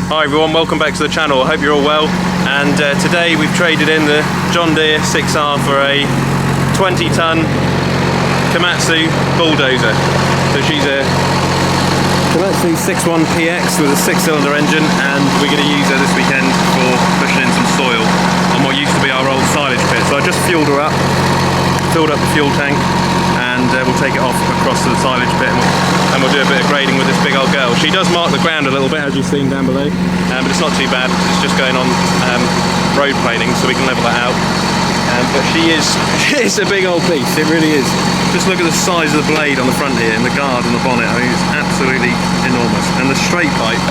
Hi everyone, welcome back to the channel. I hope you're all well. And today we've traded in the John Deere 6R for a 20-ton Komatsu Bulldozer. So she's a Komatsu 61PX with a 6-cylinder engine, and we're going to use her this weekend for pushing in some soil on what used to be our old silage pit. So I just fueled her up, filled up the fuel tank, and we'll take it off across to the silage pit, and we'll do a bit of grading with this big old girl. She does mark the ground a little bit, as you've seen down below, but it's not too bad. It's just going on road planing, so we can level that out. But she is a big old piece, it really is. Just look at the size of the blade on the front here, and the guard on the bonnet. I mean, it's absolutely enormous. And the straight pipe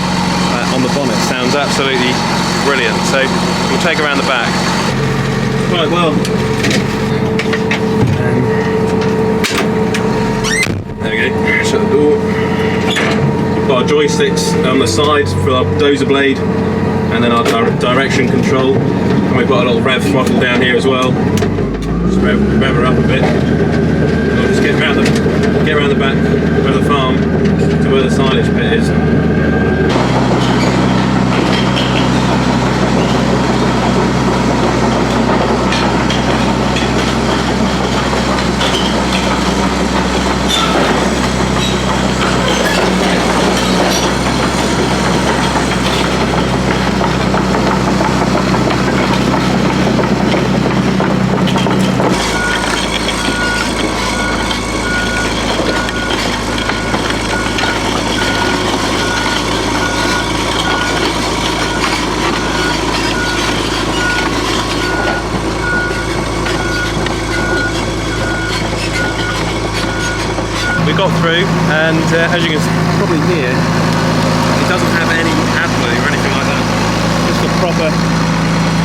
on the bonnet sounds absolutely brilliant. So we'll take her around the back. Right, well, there we go, shut the door. We've got our joysticks on the side for our dozer blade, and then our direction control. And we've got a little rev throttle down here as well. Just rev her up a bit. We'll just get around the back of the farm to where the silage pit is. We got through, and as you can probably hear, it doesn't have any AdBlue or anything like that. Just a proper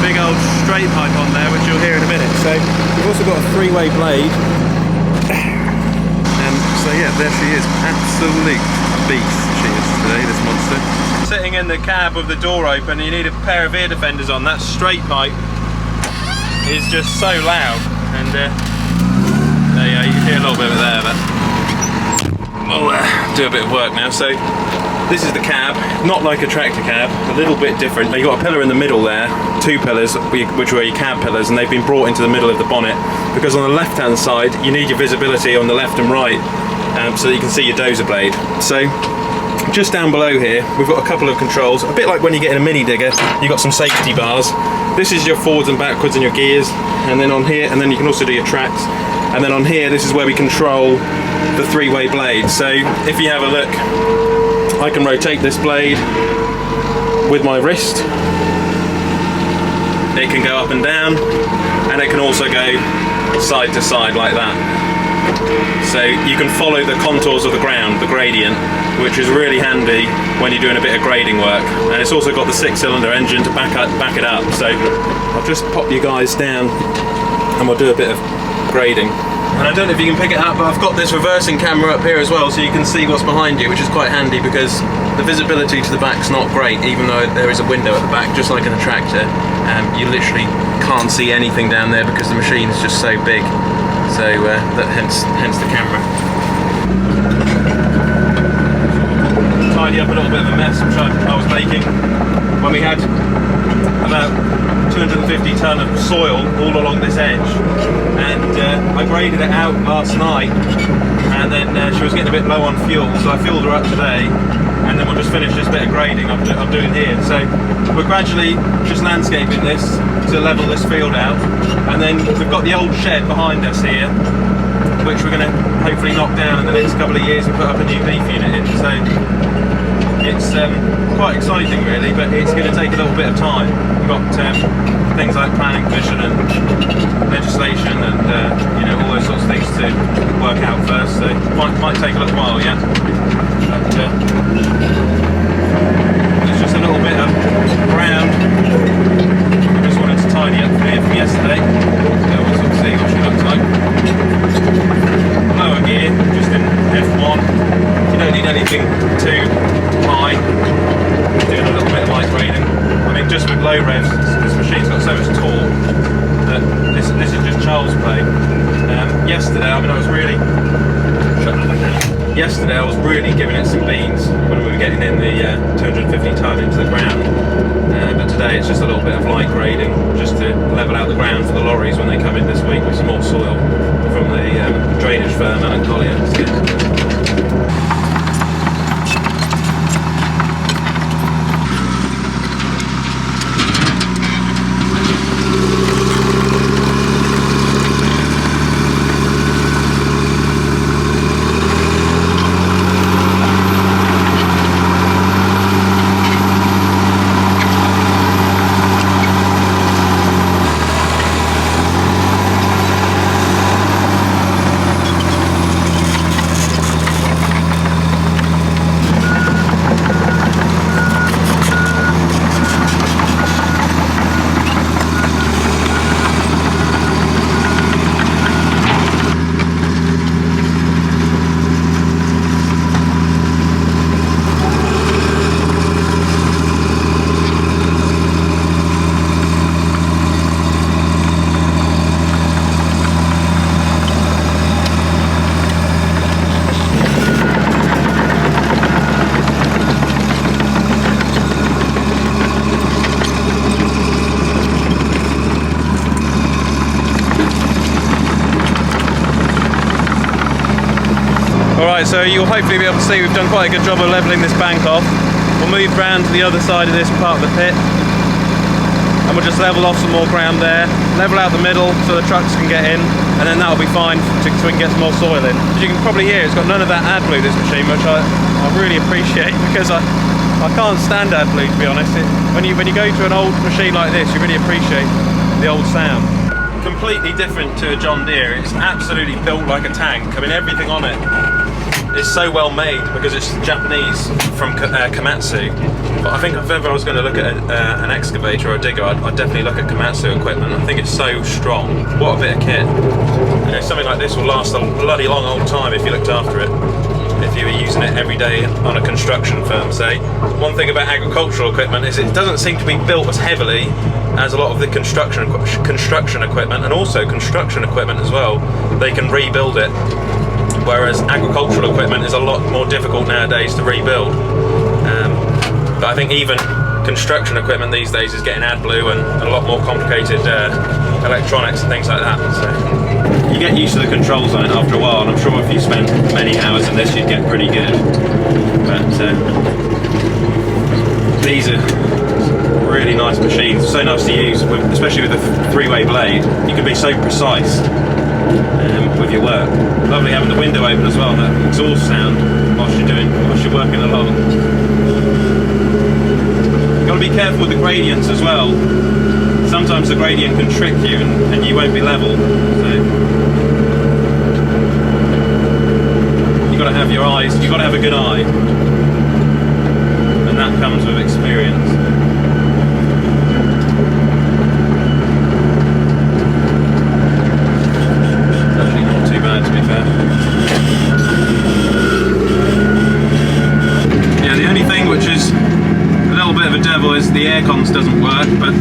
big old straight pipe on there, which you'll hear in a minute. So we've also got a 3-way blade, and so yeah, there she is. Absolute beast she is today, this monster. Sitting in the cab with the door open, and you need a pair of ear defenders on. That straight pipe is just so loud, and there you go, you can hear a little bit of it there, but we'll do a bit of work now. So this is the cab, not like a tractor cab, a little bit different. You've got a pillar in the middle there, 2 pillars, which were your cab pillars, and they've been brought into the middle of the bonnet, because on the left hand side you need your visibility on the left and right, so that you can see your dozer blade. So just down below here we've got a couple of controls, a bit like when you get in a mini digger, you've got some safety bars. This is your forwards and backwards and your gears, and then on here, and then you can also do your tracks. And then on here, this is where we control the 3-way blade. So if you have a look, I can rotate this blade with my wrist. It can go up and down, and it can also go side to side like that. So you can follow the contours of the ground, the gradient, which is really handy when you're doing a bit of grading work. And it's also got the 6-cylinder engine to back it up. So I'll just pop you guys down, and we'll do a bit of grading. And I don't know if you can pick it up, but I've got this reversing camera up here as well, so you can see what's behind you, which is quite handy because the visibility to the back's not great, even though there is a window at the back, just like in a tractor. You literally can't see anything down there because the machine is just so big. So hence the camera. Tidy up a little bit of a mess which I was making when we had about 250 tonne of soil all along this edge, and I graded it out last night, and then she was getting a bit low on fuel, so I filled her up today, and then we'll just finish this bit of grading I'm doing here. So we're gradually just landscaping this to level this field out, and then we've got the old shed behind us here, which we're going to hopefully knock down in the next couple of years and put up a new beef unit in. So it's quite exciting really, but it's going to take a little bit of time. We've got things like planning permission and legislation and you know, all those sorts of things to work out first, so it might take a little while yet. But there's just a little bit of ground I just wanted to tidy up here from yesterday, so we'll sort of see what she looks like. Lower gear, just in F1. You don't need anything too high. Doing a little bit of light grading. I mean, just with low revs, this machine's got so much torque that this is just child's play. Yesterday, I mean, I was really shut up. Yesterday I was really giving it some beans when we were getting in the 250 tonne into the ground, but today it's just a little bit of light grading just to level out the ground for the lorries when they come in this week with some more soil from the drainage firm and Olly. Alright, so you'll hopefully be able to see we've done quite a good job of levelling this bank off. We'll move round to the other side of this part of the pit and we'll just level off some more ground there, level out the middle so the trucks can get in, and then that'll be fine so we can get some more soil in. As you can probably hear, it's got none of that AdBlue, this machine, which I really appreciate because I can't stand AdBlue, to be honest. When you go to an old machine like this, you really appreciate the old sound. Completely different to a John Deere. It's absolutely built like a tank. I mean, everything on it is so well made because it's Japanese from Komatsu. But I think if ever I was going to look at an excavator or a digger, I'd definitely look at Komatsu equipment. I think it's so strong. What a bit of kit. You know, something like this will last a bloody long old time if you looked after it. If you were using it every day on a construction firm, say. One thing about agricultural equipment is it doesn't seem to be built as heavily as a lot of the construction equipment, and also construction equipment as well. They can rebuild it, whereas agricultural equipment is a lot more difficult nowadays to rebuild. But I think even construction equipment these days is getting AdBlue and a lot more complicated electronics and things like that. So you get used to the controls on it after a while, and I'm sure if you spent many hours in this you'd get pretty good. But these are really nice machines, so nice to use, especially with the three-way blade. You can be so precise with your work. Lovely having the window open as well, that exhaust sound whilst you're working along. You've got to be careful with the gradients as well. Sometimes the gradient can trick you and you won't be level. So you've got to have your eyes, you've got to have a good eye, and that comes with experience. Yeah, the only thing which is a little bit of a devil is the air cons doesn't work, but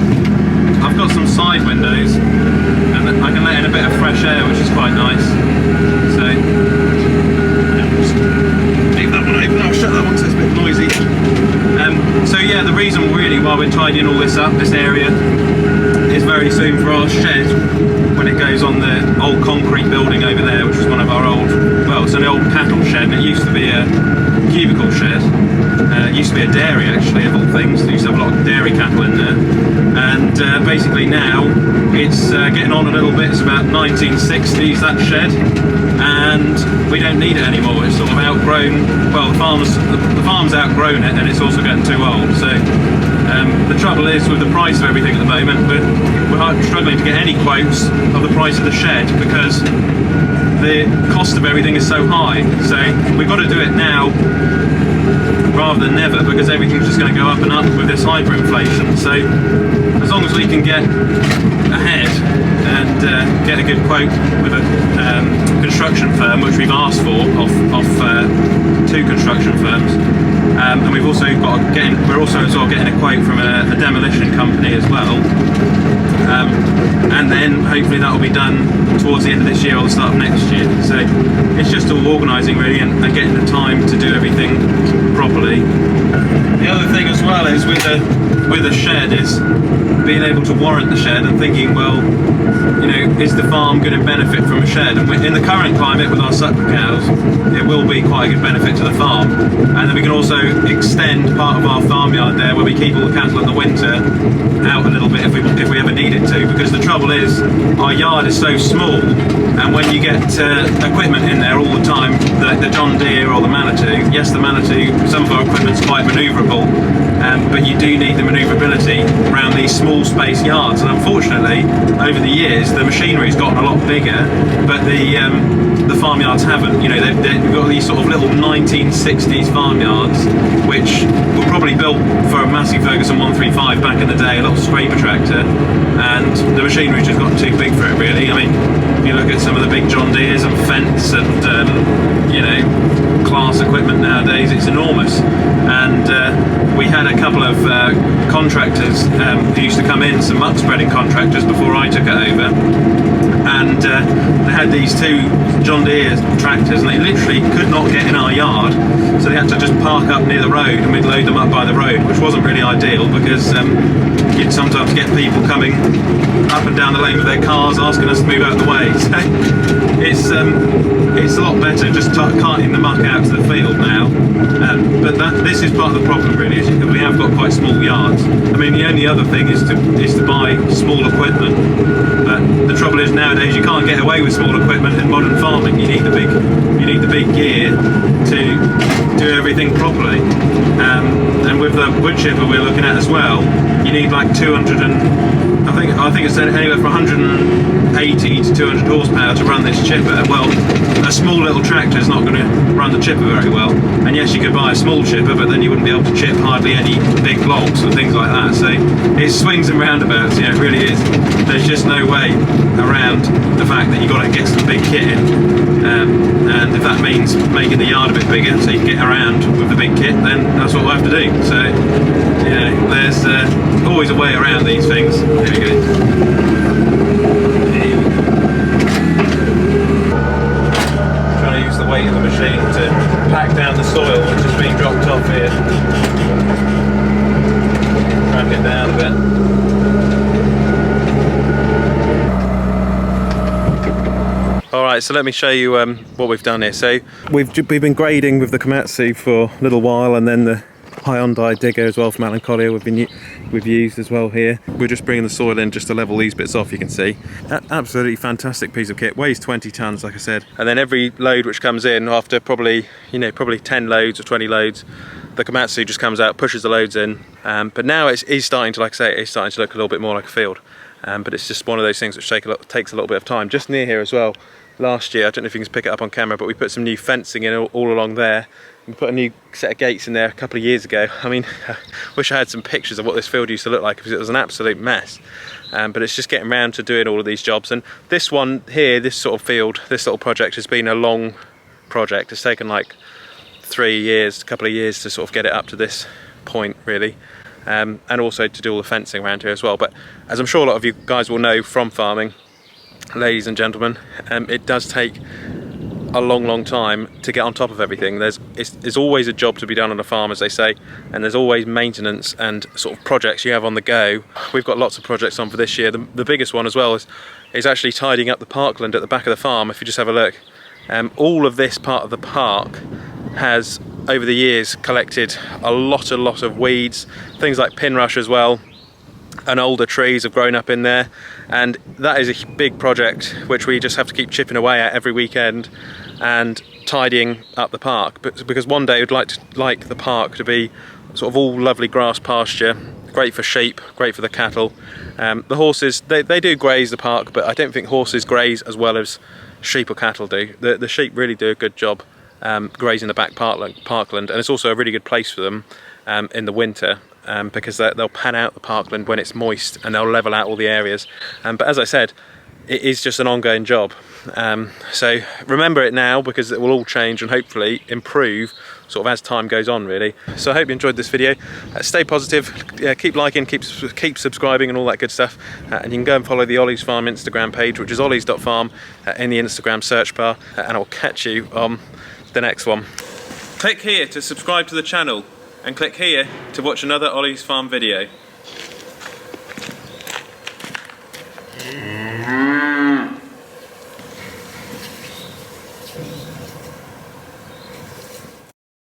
I've got some side windows and I can let in a bit of fresh air, which is quite nice. So just leave that one open, I'll shut that one so it's a bit noisy. So yeah, the reason really why we're tidying all this up, this area, is very soon for our shed, when it goes on the old concrete building over there, which was one of our old, well, it's an old cattle shed, and it used to be a cubicle shed. It used to be a dairy, actually, of all things. They used to have a lot of dairy cattle in there. And basically now, it's getting on a little bit. It's about 1960s, that shed. And we don't need it anymore. It's sort of outgrown, well, the farm's outgrown it, and it's also getting too old. So the trouble is, with the price of everything at the moment, we're struggling to get any quotes of the price of the shed, because the cost of everything is so high. So we've got to do it now rather than never, because everything's just going to go up and up with this hyperinflation. So as long as we can get ahead and get a good quote with a construction firm, which we've asked for off 2 construction firms, and we've also we're also as well getting a quote from a demolition company as well. And then hopefully that will be done towards the end of this year or the start of next year. So it's just all organising really, and getting the time to do everything properly. The other thing as well is with a shed is being able to warrant the shed and thinking, well, you know, is the farm going to benefit from a shed? And in the current climate with our suckler cows, it will be quite a good benefit to the farm. And then we can also extend part of our farmyard there where we keep all the cattle in the winter out a little bit if we ever needed to, because the trouble is our yard is so small, and when you get equipment in there all the time, the John Deere or the Manitou, yes, the Manitou, some of our equipment's quite manoeuvrable, but you do need the manoeuvrability around these small space yards, and unfortunately over the years the machinery's gotten a lot bigger, but the farmyards haven't. You know, we've got these sort of little 1960s farmyards which were probably built for a Massey Ferguson 135 back in the day, a little scraper tractor, and the machinery's just gotten too big for it really. I mean, if you look at some of the big John Deeres and Fence and you know, class equipment nowadays, it's enormous. And we had a couple of contractors who used to come in, some muck spreading contractors before I took it over, and they had these two John Deere tractors and they literally could not get in our yard, so they had to just park up near the road and we'd load them up by the road, which wasn't really ideal because you'd sometimes get people coming up and down the lane with their cars asking us to move out of the way. So it's a lot better just carting the muck out to the field now, but this is part of the problem really, is that we have got quite small yards. I mean, the only other thing is to buy small equipment, but the trouble is nowadays you can't get away with small equipment in modern farming. You need the big gear to do everything properly, and with the wood chipper we're looking at as well, you need like 200 and I think it's anywhere from 180 to 200 horsepower to run this chipper. Well, a small little tractor is not going to run the chipper very well, and yes, you could buy a small chipper, but then you wouldn't be able to chip hardly any big logs or things like that. So it swings and roundabouts, you know, it really is. There's just no way around the fact that you've got to get some big kit in, and if that means making the yard a bit bigger so you can get around with the big kit, then that's what we'll have to do. So, you know, there's always a way around these things. There we go. Trying to use the weight of the machine to pack down the soil which is being dropped off here. Crank it down a bit. Alright, so let me show you what we've done here. So we've been grading with the Komatsu for a little while, and then the Hyundai digger as well from Alan Collier we've used as well here. We're just bringing the soil in just to level these bits off, you can see. Absolutely fantastic piece of kit, weighs 20 tonnes like I said, and then every load which comes in after probably 10 loads or 20 loads, the Komatsu just comes out, pushes the loads in, but now it's starting to, like I say, it's starting to look a little bit more like a field, but it's just one of those things which takes a little bit of time. Just near here as well, last year, I don't know if you can pick it up on camera, but we put some new fencing in all along there. We put a new set of gates in there a couple of years ago. I mean, I wish I had some pictures of what this field used to look like, because it was an absolute mess. But it's just getting around to doing all of these jobs. And this one here, this sort of field, this little project has been a long project. It's taken like 3 years, a couple of years to sort of get it up to this point really. And also to do all the fencing around here as well. But as I'm sure a lot of you guys will know from farming, ladies and gentlemen, it does take a long time to get on top of everything. There's always a job to be done on a farm, as they say, and there's always maintenance and sort of projects you have on the go. We've got lots of projects on for this year. The biggest one as well is actually tidying up the parkland at the back of the farm. If you just have a look, all of this part of the park has over the years collected a lot of weeds, things like pin rush as well, and older trees have grown up in there, and that is a big project which we just have to keep chipping away at every weekend and tidying up the park. But because one day we'd like the park to be sort of all lovely grass pasture, great for sheep, great for the cattle. The horses, they do graze the park, but I don't think horses graze as well as sheep or cattle do. The sheep really do a good job grazing the back parkland, and it's also a really good place for them in the winter. Because they'll pan out the parkland when it's moist and they'll level out all the areas. But as I said, it is just an ongoing job. So remember it now, because it will all change and hopefully improve sort of as time goes on, really. So I hope you enjoyed this video. Stay positive, keep liking, keep subscribing and all that good stuff. And you can go and follow the Olly's Farm Instagram page, which is ollies.farm, in the Instagram search bar, and I'll catch you on the next one. Click here to subscribe to the channel, and click here to watch another Olly's Farm video.